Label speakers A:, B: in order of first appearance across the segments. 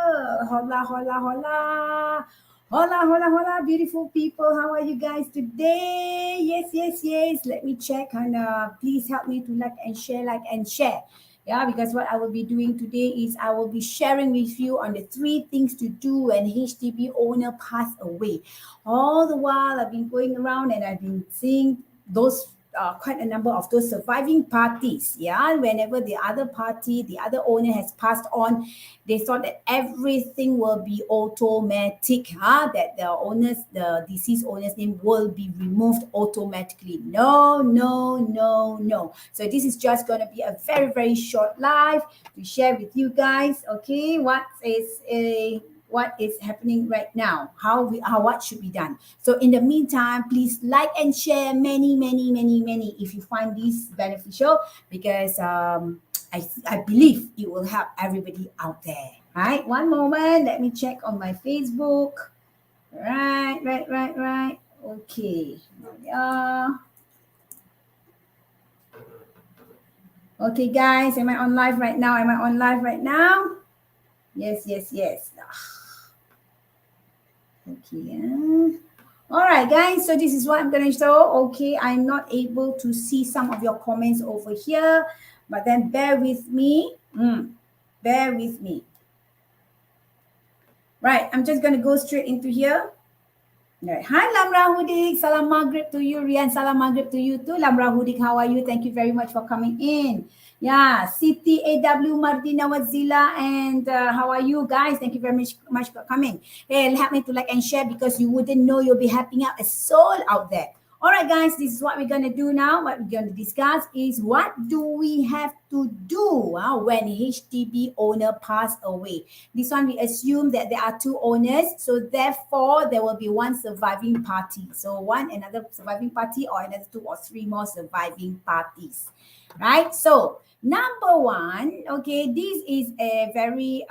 A: Hola, hola, hola. Hola, hola, hola, beautiful people. How are you guys today? Yes, yes, yes. Let me check and please help me to like and share, like and share. Yeah, because what I will be doing today is I will be sharing with you on the 3 things to do when HDB owner pass away. All the while I've been going around and I've been seeing those quite a number of those surviving parties. Yeah, whenever the other party, the other owner has passed on, they thought that everything will be automatic, that the deceased owner's name will be removed automatically. No, no, no, no. So this is just going to be a very, very short live to share with you guys. Okay, what is happening right now, what should be done. So in the meantime, please like and share many, many, many, many if you find this beneficial, because I believe it will help everybody out there. Right, one moment, let me check on my Facebook. Right. Okay, yeah. Okay, guys, am I on live right now? Yes. Okay, yeah. All right, guys. So this is what I'm going to show. Okay, I'm not able to see some of your comments over here, but then bear with me. Bear with me. Right, I'm just going to go straight into here. Right. Hi, Lamra Hudik. Salam Maghrib to you, Rian. Salam Maghrib to you too. Lamra Hudik, how are you? Thank you very much for coming in. Yeah, Siti AW Martina Wazila, and how are you guys? Thank you very much for coming. Hey, help me to like and share, because you wouldn't know you'll be helping out a soul out there. All right, guys, this is what we're going to do now. What we're going to discuss is what do we have to do when HDB owner pass away. This one, we assume that there are 2 owners, so therefore there will be 1 surviving party. So another surviving party, or another 2 or 3 more surviving parties, right? So number 1, okay, this is a very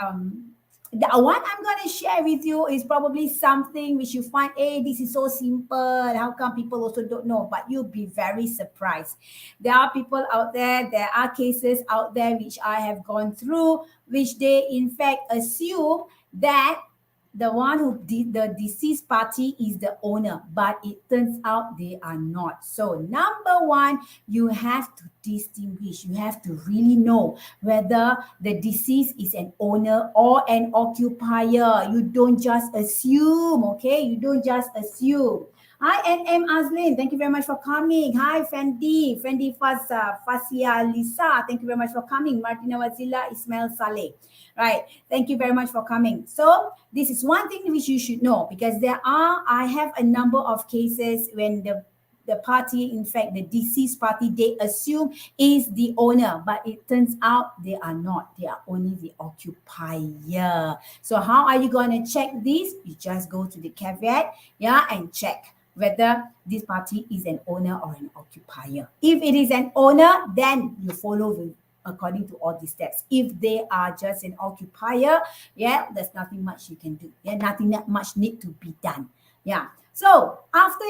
A: the one I'm going to share with you is probably something which you find, hey, this is so simple. How come people also don't know? But you'll be very surprised. There are people out there, there are cases out there which I have gone through, which they in fact assume that the one who did the deceased party is the owner, but it turns out they are not. So number 1, you have to distinguish. You have to really know whether the deceased is an owner or an occupier. You don't just assume, okay? You don't just assume. Hi, NM Azlin. Thank you very much for coming. Hi, Fendi Fasia Lisa. Thank you very much for coming. Martina Wazila, Ismail Saleh. Right. Thank you very much for coming. So this is one thing which you should know, because I have a number of cases when the party, in fact, the deceased party, they assume is the owner, but it turns out they are not. They are only the occupier. So how are you going to check this? You just go to the caveat, and check whether this party is an owner or an occupier. If it is an owner, then you follow according to all these steps. If they are just an occupier, there's nothing much you can do. Nothing that much need to be done. So after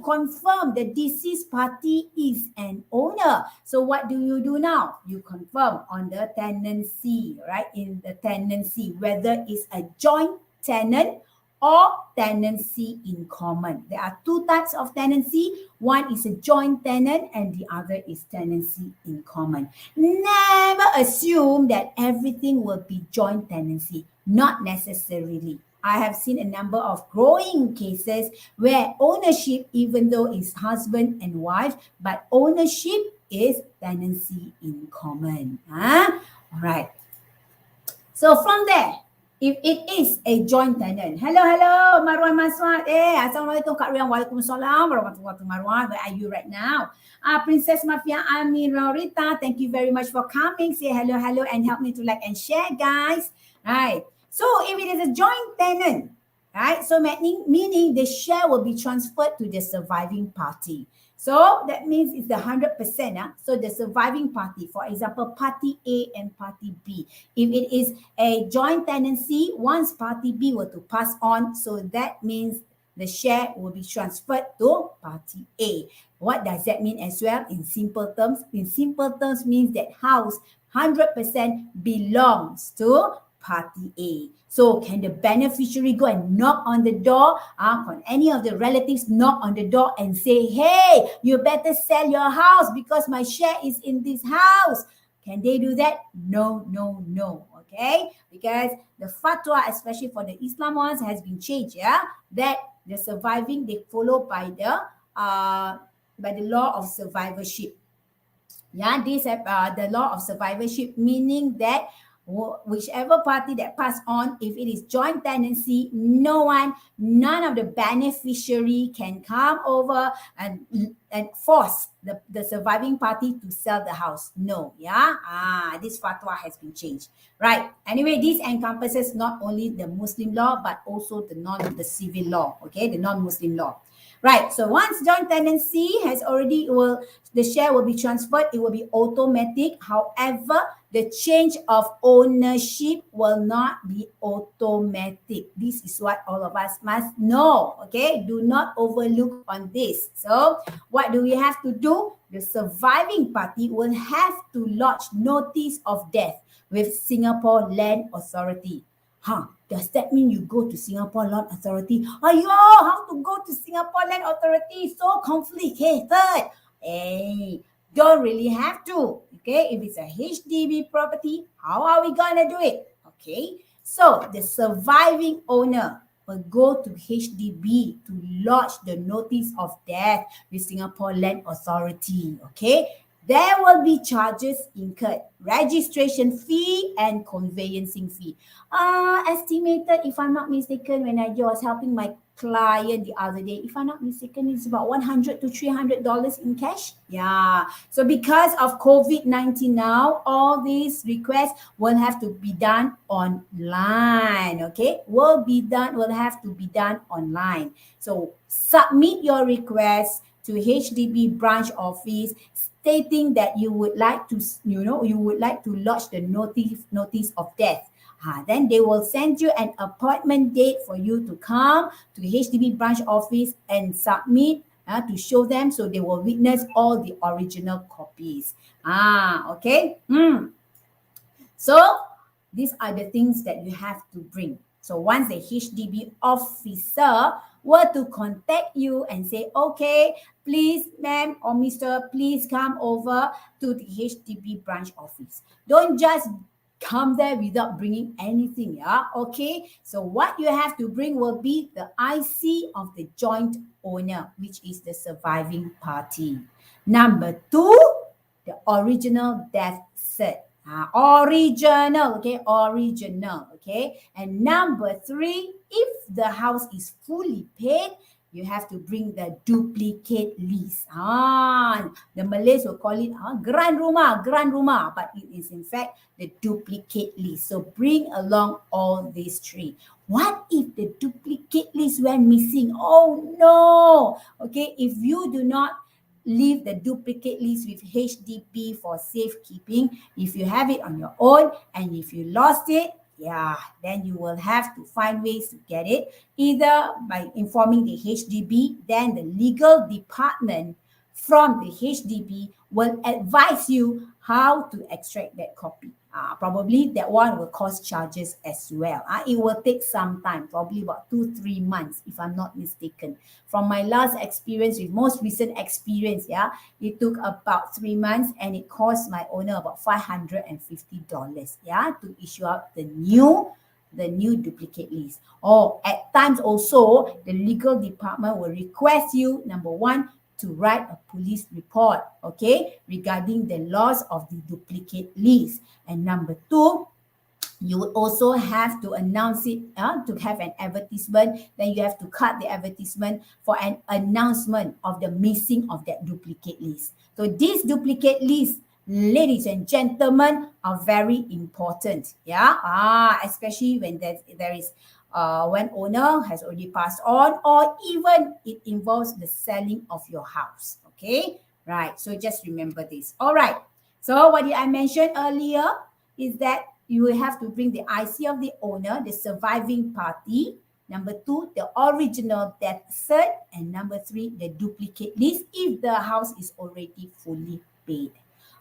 A: confirm the deceased party is an owner. So what do you do now? You confirm on the tenancy, right? In the tenancy, whether it's a joint tenant or tenancy in common. There are 2 types of tenancy. One is a joint tenant and the other is tenancy in common. Never assume that everything will be joint tenancy. Not necessarily. I have seen a number of growing cases where ownership, even though it's husband and wife, but ownership is tenancy in common. All right. So from there, if it is a joint tenant, hello, Marwan Maswat. Assalamualaikum Kak Rian. Waalaikumsalam warahmatullahi wabarakatuh. Marwan, where are you right now? Princess Mafia Amin Rita, thank you very much for coming. Say hello, and help me to like and share, guys. Right. So if it is a joint tenant, right? So meaning the share will be transferred to the surviving party. So that means it's the 100%. So the surviving party, for example, party A and party B. If it is a joint tenancy, once party B were to pass on, so that means the share will be transferred to party A. What does that mean as well in simple terms? In simple terms means that house 100% belongs to party A. So can the beneficiary go and knock on the door, on any of the relatives knock on the door and say, hey, you better sell your house because my share is in this house? Can they do that? No, no, no. Okay, because the fatwa, especially for the Islam ones, has been changed. Yeah, that the surviving they follow by the law of survivorship. Yeah, these have the law of survivorship, meaning that whichever party that pass on, if it is joint tenancy, none of the beneficiary can come over and force the surviving party to sell the house. No, yeah, this fatwa has been changed. Right. Anyway, this encompasses not only the Muslim law but also the civil law. Okay, the non-Muslim law. Right. So once joint tenancy has already the share will be transferred, it will be automatic. However, the change of ownership will not be automatic. This is what all of us must know. Okay, do not overlook on this. So what do we have to do? The surviving party will have to lodge notice of death with Singapore Land Authority. Does that mean you go to Singapore Land Authority? Ayo, how to go to Singapore Land Authority? So complicated. Hey, don't really have to. Okay, if it's a HDB property, how are we gonna do it? Okay, so the surviving owner will go to HDB to lodge the notice of death with Singapore Land Authority. Okay, there will be charges incurred, registration fee and conveyancing fee. Estimated, if I'm not mistaken, when I was helping my client the other day, if I'm not mistaken, it's about $100 to $300 in cash. Yeah. So because of COVID-19 now, all these requests will have to be done online. Okay, will have to be done online. So submit your request to HDB branch office stating that you would like to lodge the notice of death. Then they will send you an appointment date for you to come to HDB branch office and submit to show them, so they will witness all the original copies. Okay. So these are the things that you have to bring. So once the HDB officer were to contact you and say, okay, please, ma'am or mister, please come over to the HDB branch office. Don't just come there without bringing anything. Yeah, okay. So what you have to bring will be the IC of the joint owner, which is the surviving party. Number 2, the original death cert. Original, okay. And number 3, if the house is fully paid, you have to bring the duplicate lease. The Malays will call it grand rumah, but it is in fact the duplicate lease. So bring along all these 3. What if the duplicate lease went missing? Oh no! Okay, if you do not leave the duplicate lease with HDB for safekeeping, if you have it on your own and if you lost it, then you will have to find ways to get it, either by informing the HDB, then the legal department from the HDB will advise you how to extract that copy. Probably that one will cost charges as well. It will take some time, probably about 2-3 months, if I'm not mistaken. From my last experience, with most recent experience, it took about 3 months and it cost my owner about $550, to issue out the new duplicate lease. Or at times also, the legal department will request you, number 1, to write a police report, okay, regarding the loss of the duplicate lease. And number 2, you would also have to announce it, to have an advertisement. Then you have to cut the advertisement for an announcement of the missing of that duplicate lease. So this duplicate lease, ladies and gentlemen, are very important. Especially when there is when owner has already passed on, or even it involves the selling of your house. Okay, right. So just remember this. All right. So what did I mention earlier is that you will have to bring the IC of the owner, the surviving party. Number 2, the original death cert. And number 3, the duplicate lease if the house is already fully paid.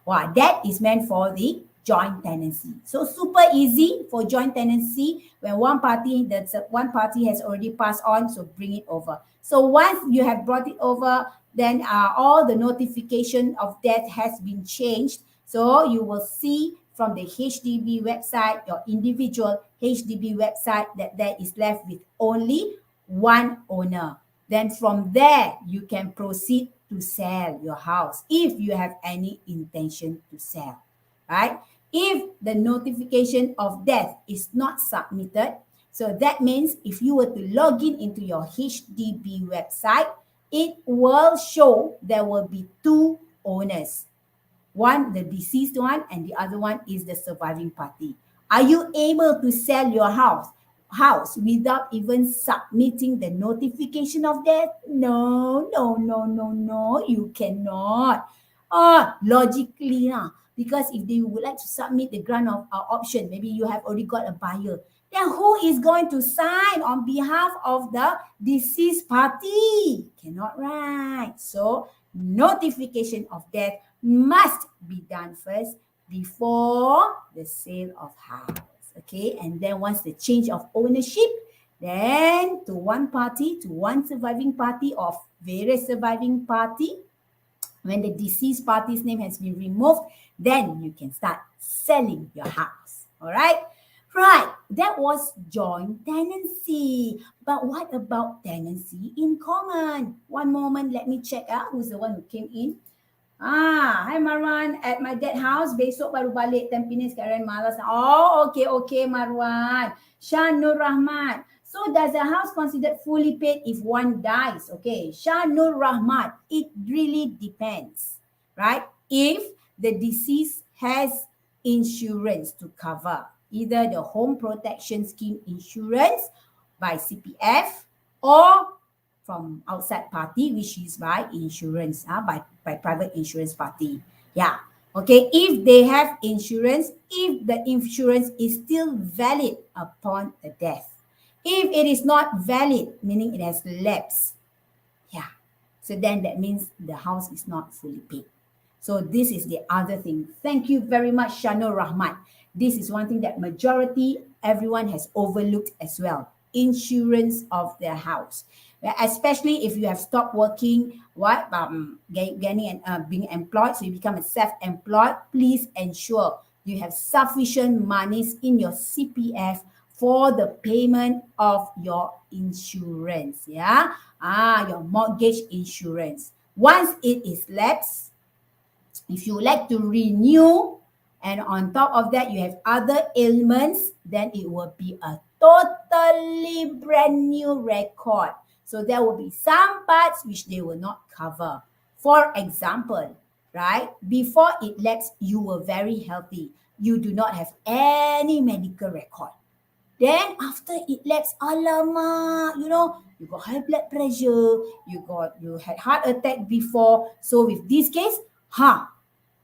A: That is meant for the joint tenancy. So super easy for joint tenancy. When one party has already passed on, so bring it over. So once you have brought it over, then all the notification of death has been changed. So you will see from the HDB website, your individual HDB website, that there is left with only one owner. Then from there, you can proceed to sell your house if you have any intention to sell, right? If the notification of death is not submitted, so that means if you were to log in into your HDB website, it will show there will be two owners. One, the deceased one, and the other one is the surviving party. Are you able to sell your house without even submitting the notification of death? No, you cannot. Logically, because if they would like to submit the grant of option, maybe you have already got a buyer, then who is going to sign on behalf of the deceased party? Cannot, right? So notification of death must be done first before the sale of house. Okay, and then once the change of ownership, then to one party, to one surviving party of various surviving party, when the deceased party's name has been removed, then you can start selling your house. All right. Right, that was joint tenancy. But what about tenancy in common? One moment, let me check who's the one who came in. Hi Marwan, at my dad house, besok baru balik Tampines, sekarang malas. Oh, okay Marwan. Shah Nur Rahmat. So does the house considered fully paid if one dies? Okay, Shah Nur Rahmat, it really depends, right? If the deceased has insurance to cover, either the home protection scheme insurance by CPF or from outside party, which is by insurance, by private insurance party. Yeah. Okay. If they have insurance, if the insurance is still valid upon the death. If it is not valid, meaning it has lapsed. Yeah. So then that means the house is not fully paid. So this is the other thing. Thank you very much, Shanur Rahmat. This is one thing that majority, everyone has overlooked as well. Insurance of their house. Especially if you have stopped working, being employed, so you become a self-employed, please ensure you have sufficient monies in your CPF for the payment of your insurance. Yeah, your mortgage insurance. Once it is lapsed, if you like to renew, and on top of that you have other ailments, then it will be a totally brand new record. So there will be some parts which they will not cover. For example, right, before it lapsed, you were very healthy. You do not have any medical record. Then after it lapsed, alamak, you got high blood pressure, you had heart attack before. So with this case,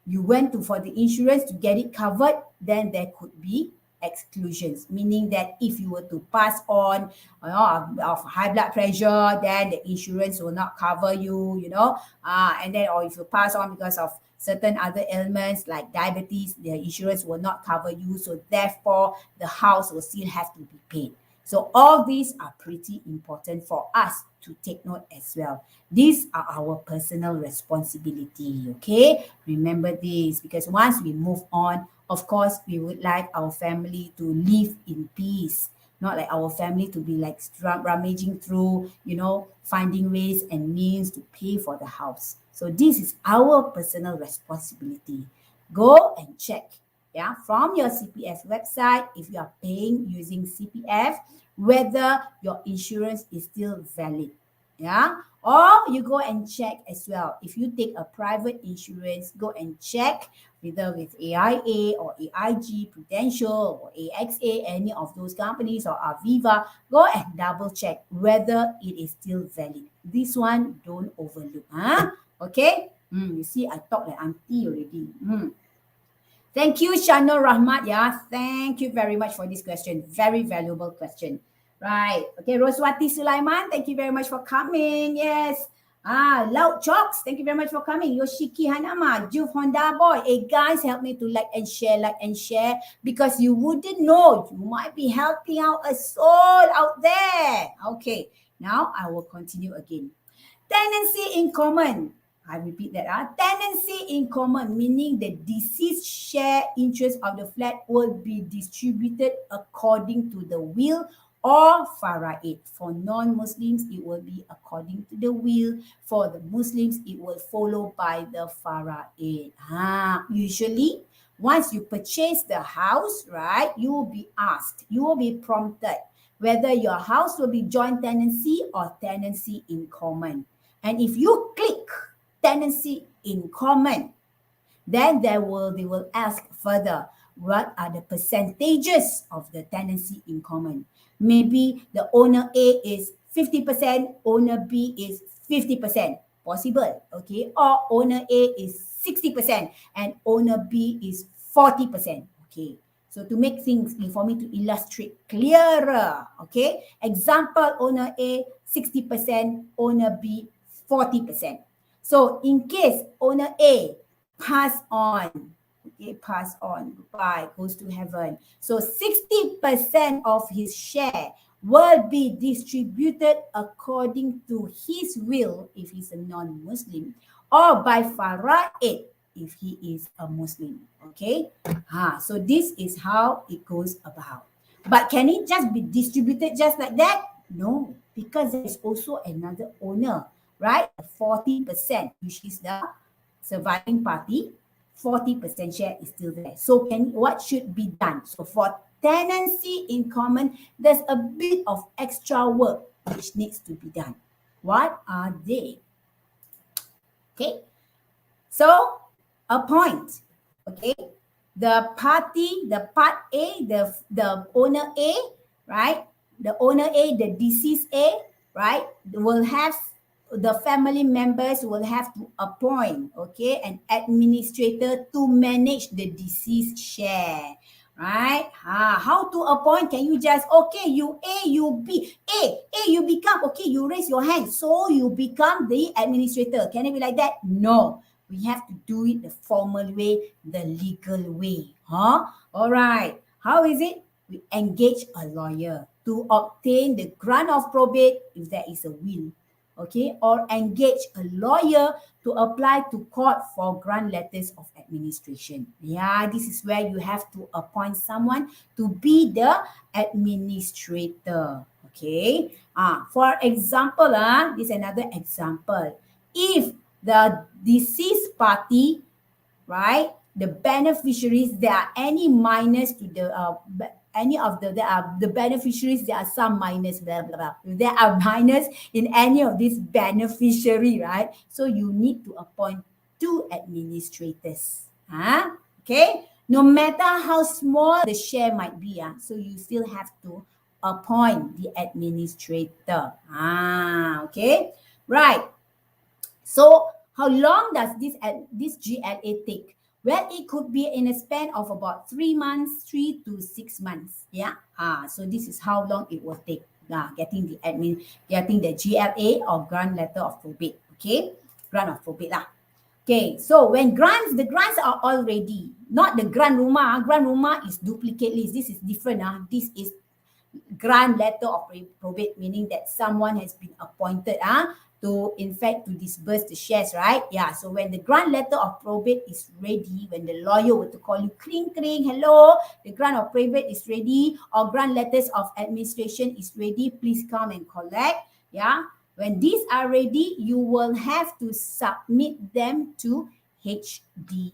A: you went for the insurance to get it covered, then there could be exclusions, meaning that if you were to pass on of high blood pressure, then the insurance will not cover you, and then, or if you pass on because of certain other ailments like diabetes, the insurance will not cover you. So therefore, the house will still have to be paid. So all these are pretty important for us to take note as well. These are our personal responsibility, okay? Remember this, because once we move on, of course, we would like our family to live in peace, not like our family to be like rummaging through, finding ways and means to pay for the house. So this is our personal responsibility. Go and check, from your CPF website, if you are paying using CPF, whether your insurance is still valid. Or you go and check as well. If you take a private insurance, go and check whether with AIA or AIG, Prudential or AXA, any of those companies, or Aviva, go and double check whether it is still valid. This one, don't overlook. Okay? You see, I talk like auntie already. Thank you, Shanur Rahmat. Thank you very much for this question. Very valuable question. Right. Okay, Roswati Sulaiman, thank you very much for coming. Yes. Loud Chalks, thank you very much for coming. Yoshiki Hanama, Juve Honda Boy. Hey guys, help me to like and share, because you wouldn't know. You might be helping out a soul out there. Okay, now I will continue again. Tenancy in common. I repeat that. Tenancy in common, meaning the deceased share interest of the flat will be distributed according to the will or fara'id. For non-Muslims, it will be according to the will. For the Muslims, it will follow by the fara'id. Usually, once you purchase the house, right, you will be asked, you will be prompted whether your house will be joint tenancy or tenancy in common. And if you click tenancy in common, then they will ask further, what are the percentages of the tenancy in common? Maybe the owner A is 50%, owner B is 50%. Possible, okay? Or owner A is 60% and owner B is 40%. Okay. So to make things, for me to illustrate clearer, okay? Example, owner A 60%, owner B 40%. So in case owner A pass on, okay, pass on, goodbye, goes to heaven. So 60% of his share will be distributed according to his will if he's a non-Muslim, or by fara'id if he is a Muslim. Okay, so this is how it goes about. But can it just be distributed just like that? No, because there is also another owner, right? 40%, which is the surviving party. 40% share is still there. So what should be done? So for tenancy in common, there's a bit of extra work which needs to be done. What are they? Okay, so appoint. Okay, the part A, the owner A, right? The owner A, the deceased A, right? Will have, the family members will have to appoint, okay, an administrator to manage the deceased share, right? How to appoint? Can you just, okay, you A, you B, A, you become, okay, you raise your hand, so you become the administrator. Can it be like that? No. We have to do it the formal way, the legal way. All right. How is it? We engage a lawyer to obtain the grant of probate if there is a will. Okay, or engage a lawyer to apply to court for grant letters of administration. Yeah, this is where you have to appoint someone to be the administrator. Okay, for example, this is another example. If the deceased party, right, the beneficiaries, there are any minors to the any of the beneficiaries, there are some minors, blah blah blah. If there are minors in any of these beneficiary, right, so you need to appoint 2 administrators. Okay, no matter how small the share might be, so you still have to appoint the administrator. Okay, right. So how long does this GLA take? Well, it could be in a span of about 3 months, 3 to 6 months. Yeah. So this is how long it will take. Getting the GLA or grant letter of probate. Okay, grant of probate lah. Okay, so when the grants are all ready, not the grant rumah. Grant rumah is duplicate list. This is different. This is grant letter of probate, meaning that someone has been appointed to, in fact, to disburse the shares, right? Yeah, so when the grant letter of probate is ready, when the lawyer were to call you, kring, hello, the grant of probate is ready, or grant letters of administration is ready, please come and collect. Yeah, when these are ready, you will have to submit them to HDB.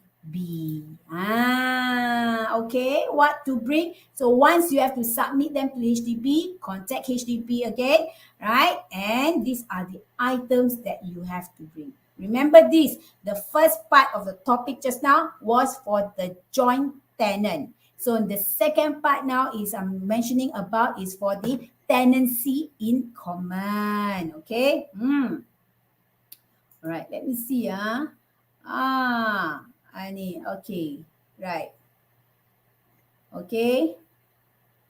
A: Okay, what to bring? So once you have to submit them to HDB, contact HDB again, right? And these are the items that you have to bring. Remember this, the first part of the topic just now was for the joint tenant. So the second part now is I'm mentioning about is for the tenancy in common. Okay. All right, let me see. Okay, right. Okay.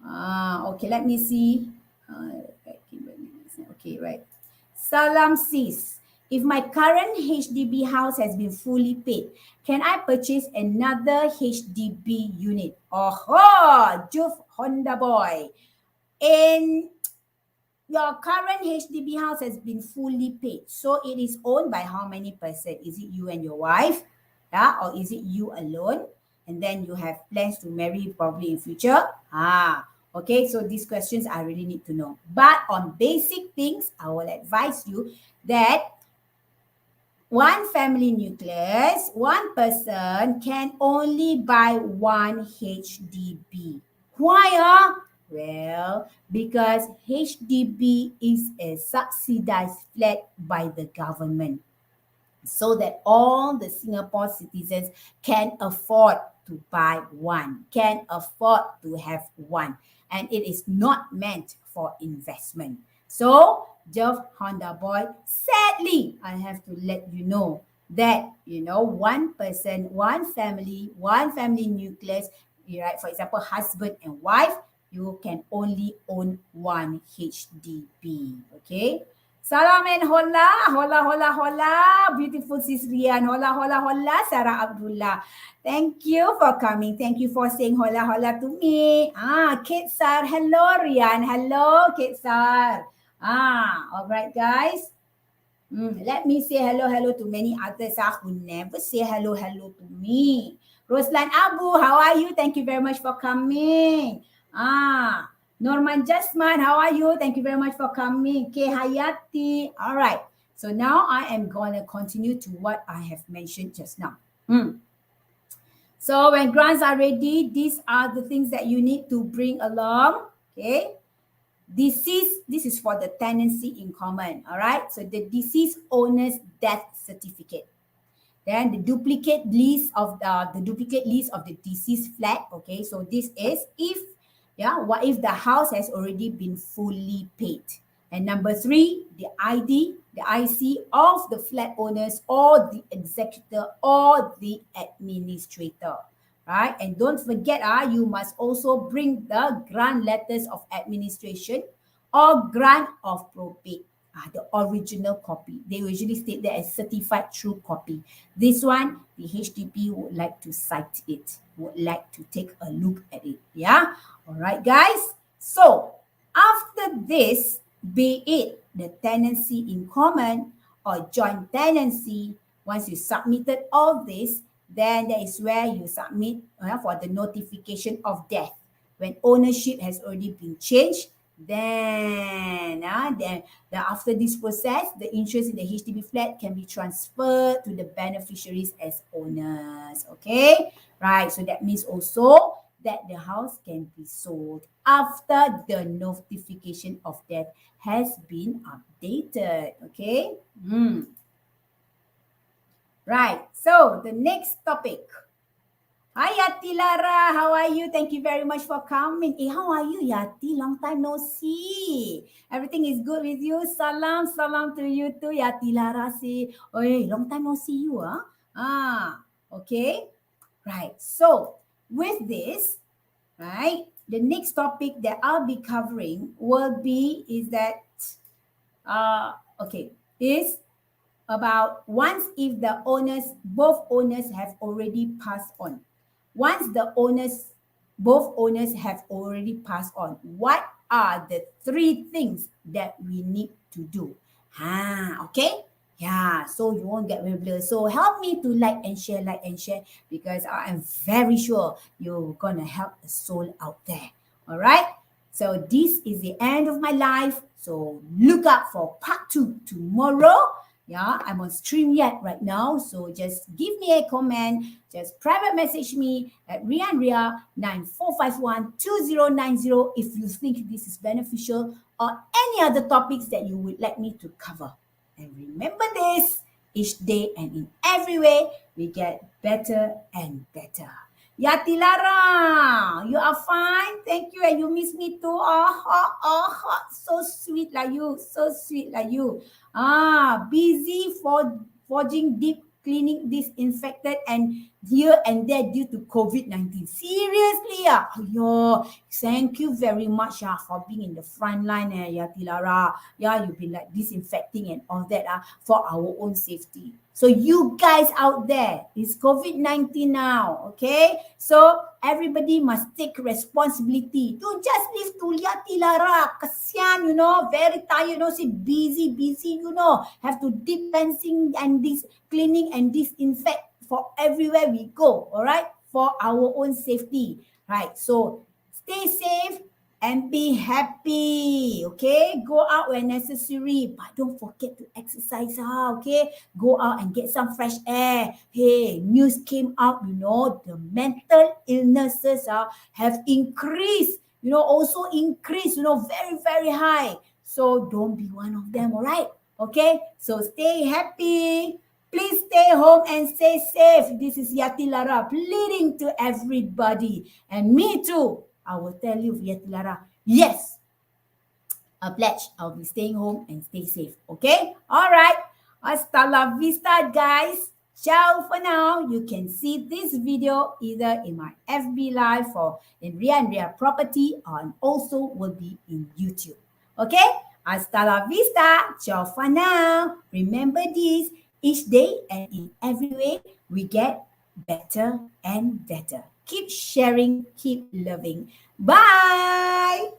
A: Okay, let me see. Okay, right. Salam sis. if my current HDB house has been fully paid, can I purchase another HDB unit? Oh, Juf Honda boy. In your current HDB house has been fully paid. So it is owned by how many person? Is it you and your wife? Yeah, or is it you alone? And then you have plans to marry probably in future? Okay, so these questions I really need to know. But on basic things, I will advise you that one family nucleus, one person can only buy one HDB. Why? Well, because HDB is a subsidized flat by the government, so that all the Singapore citizens can afford to buy one, can afford to have one. And it is not meant for investment. So, Jeff Honda Boy, sadly, I have to let you know that, one person, one family nucleus, right? For example, husband and wife, you can only own one HDB. Okay? Salam and hola, hola, hola, hola. Beautiful Sis Rian. Hola, hola, hola. Sarah Abdullah. Thank you for coming. Thank you for saying hola, hola to me. Kate Sar. Hello, Rian. Hello, Kate Sar. All right, guys. Let me say hello, hello to many others who never say hello, hello to me. Roslan Abu, how are you? Thank you very much for coming. Norman Jasman, how are you? Thank you very much for coming. K Hayati. All right. So now I am going to continue to what I have mentioned just now. So when grants are ready, these are the things that you need to bring along. Okay. This is for the tenancy in common. All right. So the deceased owner's death certificate. Then the duplicate lease of the deceased flat. Okay. So this is what if the house has already been fully paid? And number 3, the IC of the flat owners or the executor or the administrator. Right? And don't forget, you must also bring the grant letters of administration or grant of probate. The original copy. They usually state that as certified true copy. This one, the HDB would like to cite it, would like to take a look at it. Yeah? All right, guys. So, after this, be it the tenancy in common or joint tenancy, once you submitted all this, then that is where you submit for the notification of death. When ownership has already been changed, then after this process, the interest in the HDB flat can be transferred to the beneficiaries as owners. Okay, right. So that means also that the house can be sold after the notification of death has been updated. Okay. Right. So the next topic. Hi Yati Lara, how are you? Thank you very much for coming. How are you Yati? Long time no see. Everything is good with you? Salam to you too. Yati Lara say, long time no see you. Okay. Right. So with this, right, the next topic that I'll be covering is about once if both owners have already passed on. Once both owners have already passed on, what are the 3 things that we need to do? Okay? Yeah, so you won't get very blur. So help me to like and share, because I am very sure you're going to help a soul out there. All right? So this is the end of my life. So look out for part 2 tomorrow. Yeah, I'm on StreamYard right now. So just give me a comment. Just private message me at rianria94512090 if you think this is beneficial or any other topics that you would like me to cover. And remember this, each day and in every way, we get better and better. Yati Lara, you are fine. Thank you. And you miss me too. So sweet like you. So sweet like you. Busy forging deep cleaning, disinfected, and here and there due to COVID-19. Seriously, thank you very much for being in the front line, Tilara. You've been like disinfecting and all that for our own safety. So you guys out there, it's COVID-19 now, okay? So everybody must take responsibility. Don't just leave to Tilara. Kasian, very tired, see, busy, have to deep cleansing and this cleaning and disinfect for everywhere we go, all right? For our own safety, right? So stay safe and be happy, okay? Go out when necessary, but don't forget to exercise, okay? Go out and get some fresh air. Hey, news came out, the mental illnesses have increased, also increased, very, very high. So don't be one of them, all right? Okay? So stay happy. Please stay home and stay safe. This is Yati Lara pleading to everybody. And me too. I will tell you, Yati Lara, yes, a pledge. I'll be staying home and stay safe. Okay? All right. Hasta la vista, guys. Ciao for now. You can see this video either in my FB Live or in Ria and Ria Property, and also will be in YouTube. Okay? Hasta la vista. Ciao for now. Remember this. Each day and in every way, we get better and better. Keep sharing, keep loving. Bye!